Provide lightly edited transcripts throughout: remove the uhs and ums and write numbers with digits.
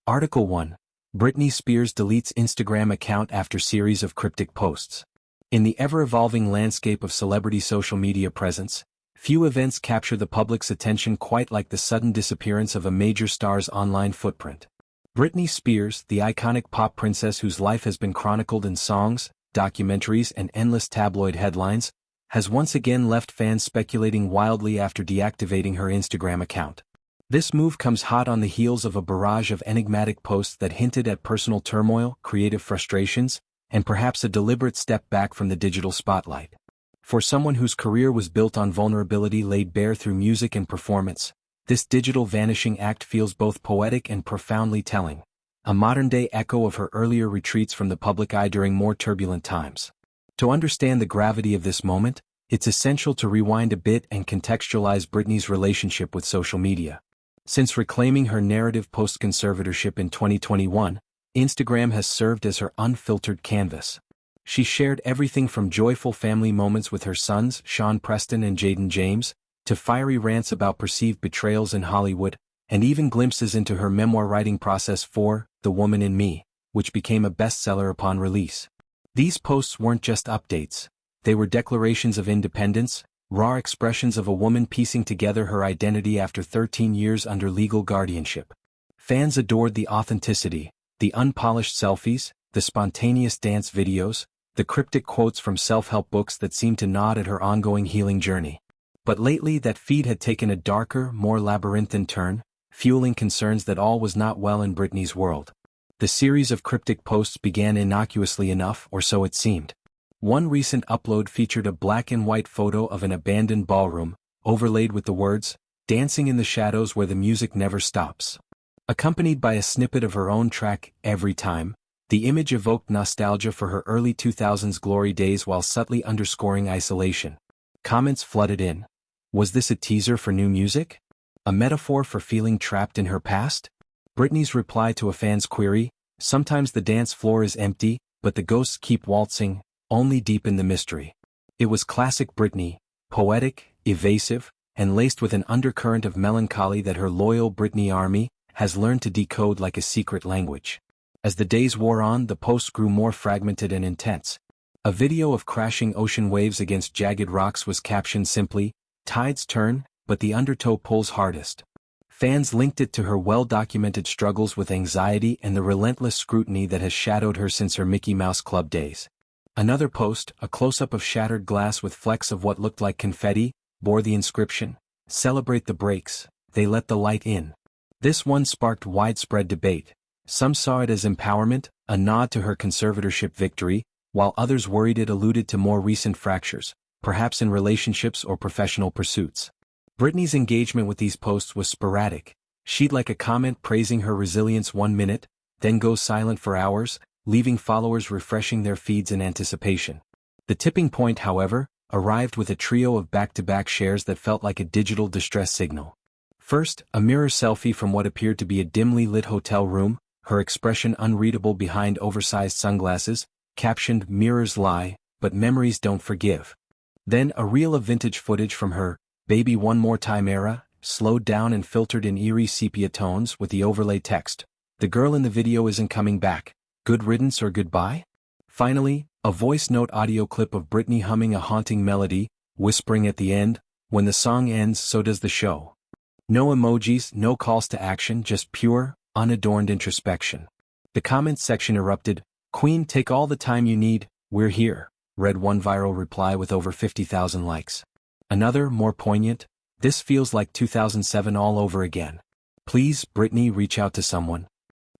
Article 1. Britney Spears deletes Instagram account after series of cryptic posts. In the ever-evolving landscape of celebrity social media presence, few events capture the public's attention quite like the sudden disappearance of a major star's online footprint. Britney Spears, the iconic pop princess whose life has been chronicled in songs, documentaries and endless tabloid headlines, has once again left fans speculating wildly after deactivating her Instagram account. This move comes hot on the heels of a barrage of enigmatic posts that hinted at personal turmoil, creative frustrations, and perhaps a deliberate step back from the digital spotlight. For someone whose career was built on vulnerability laid bare through music and performance, this digital vanishing act feels both poetic and profoundly telling, a modern-day echo of her earlier retreats from the public eye during more turbulent times. To understand the gravity of this moment, it's essential to rewind a bit and contextualize Britney's relationship with social media. Since reclaiming her narrative post-conservatorship in 2021, Instagram has served as her unfiltered canvas. She shared everything from joyful family moments with her sons, Sean Preston and Jaden James, to fiery rants about perceived betrayals in Hollywood, and even glimpses into her memoir writing process for The Woman in Me, which became a bestseller upon release. These posts weren't just updates, they were declarations of independence, raw expressions of a woman piecing together her identity after 13 years under legal guardianship. Fans adored the authenticity, the unpolished selfies, the spontaneous dance videos, the cryptic quotes from self-help books that seemed to nod at her ongoing healing journey. But lately that feed had taken a darker, more labyrinthine turn, fueling concerns that all was not well in Britney's world. The series of cryptic posts began innocuously enough, or so it seemed. One recent upload featured a black and white photo of an abandoned ballroom, overlaid with the words, "Dancing in the shadows where the music never stops." Accompanied by a snippet of her own track, Every Time, the image evoked nostalgia for her early 2000s glory days while subtly underscoring isolation. Comments flooded in. Was this a teaser for new music? A metaphor for feeling trapped in her past? Britney's reply to a fan's query, "Sometimes the dance floor is empty, but the ghosts keep waltzing," only deepened the mystery. It was classic Britney, poetic, evasive, and laced with an undercurrent of melancholy that her loyal Britney army has learned to decode like a secret language. As the days wore on, the posts grew more fragmented and intense. A video of crashing ocean waves against jagged rocks was captioned simply, "Tides turn, but the undertow pulls hardest." Fans linked it to her well-documented struggles with anxiety and the relentless scrutiny that has shadowed her since her Mickey Mouse Club days. Another post, a close-up of shattered glass with flecks of what looked like confetti, bore the inscription, "Celebrate the breaks, they let the light in." This one sparked widespread debate. Some saw it as empowerment, a nod to her conservatorship victory, while others worried it alluded to more recent fractures, perhaps in relationships or professional pursuits. Britney's engagement with these posts was sporadic. She'd like a comment praising her resilience 1 minute, then go silent for hours, leaving followers refreshing their feeds in anticipation. The tipping point, however, arrived with a trio of back-to-back shares that felt like a digital distress signal. First, a mirror selfie from what appeared to be a dimly lit hotel room, her expression unreadable behind oversized sunglasses, captioned, "Mirrors lie, but memories don't forgive." Then a reel of vintage footage from her "Baby One More Time" era, slowed down and filtered in eerie sepia tones with the overlay text, "The girl in the video isn't coming back. Good riddance or goodbye?" Finally, a voice note audio clip of Britney humming a haunting melody, whispering at the end, "When the song ends, so does the show." No emojis, no calls to action, just pure, unadorned introspection. The comments section erupted, "Queen, take all the time you need, we're here," read one viral reply with over 50,000 likes. Another, more poignant, "This feels like 2007 all over again. Please, Britney, reach out to someone."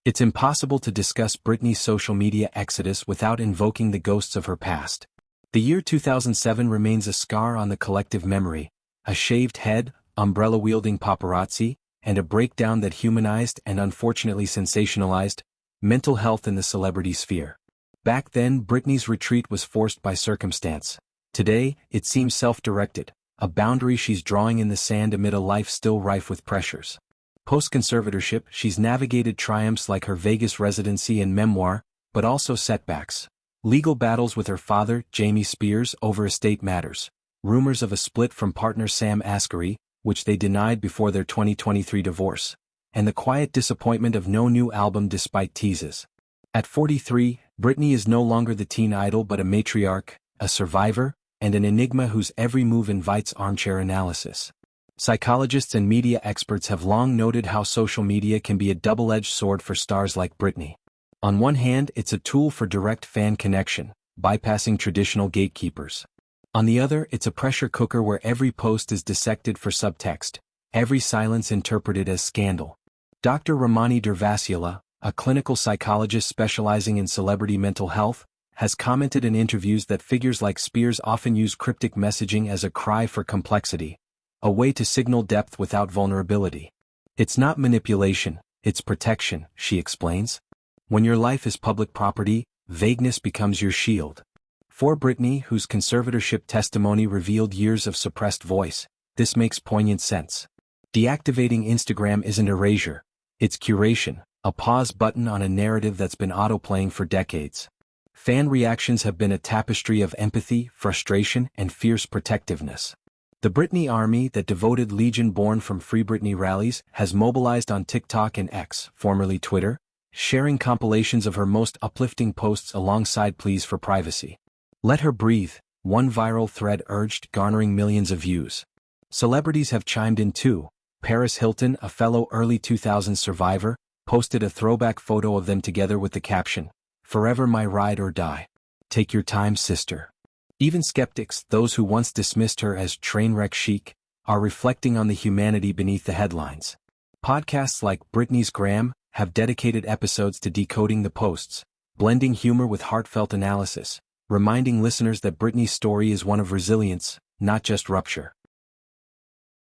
It's impossible to discuss Britney's social media exodus without invoking the ghosts of her past. The year 2007 remains a scar on the collective memory, a shaved head, umbrella-wielding paparazzi, and a breakdown that humanized and unfortunately sensationalized mental health in the celebrity sphere. Back then, Britney's retreat was forced by circumstance. Today, it seems self-directed, a boundary she's drawing in the sand amid a life still rife with pressures. Post-conservatorship, she's navigated triumphs like her Vegas residency and memoir, but also setbacks. Legal battles with her father, Jamie Spears, over estate matters. Rumors of a split from partner Sam Asghari, which they denied before their 2023 divorce. and the quiet disappointment of no new album despite teases. At 43, Britney is no longer the teen idol but a matriarch, a survivor, and an enigma whose every move invites armchair analysis. Psychologists and media experts have long noted how social media can be a double-edged sword for stars like Britney. On one hand, it's a tool for direct fan connection, bypassing traditional gatekeepers. On the other, it's a pressure cooker where every post is dissected for subtext, every silence interpreted as scandal. Dr. Ramani Durvasula, a clinical psychologist specializing in celebrity mental health, has commented in interviews that figures like Spears often use cryptic messaging as a cry for complexity, a way to signal depth without vulnerability. It's not manipulation, it's protection, she explains. When your life is public property, vagueness becomes your shield. For Britney, whose conservatorship testimony revealed years of suppressed voice, this makes poignant sense. Deactivating Instagram isn't erasure, it's curation, a pause button on a narrative that's been autoplaying for decades. Fan reactions have been a tapestry of empathy, frustration, and fierce protectiveness. The Britney Army, that devoted legion born from Free Britney rallies, has mobilized on TikTok and X, formerly Twitter, sharing compilations of her most uplifting posts alongside pleas for privacy. Let her breathe, one viral thread urged, garnering millions of views. Celebrities have chimed in too. Paris Hilton, a fellow early 2000s survivor, posted a throwback photo of them together with the caption, "Forever my ride or die. Take your time, sister." Even skeptics, those who once dismissed her as trainwreck chic, are reflecting on the humanity beneath the headlines. Podcasts like Britney's Gram have dedicated episodes to decoding the posts, blending humor with heartfelt analysis, reminding listeners that Britney's story is one of resilience, not just rupture.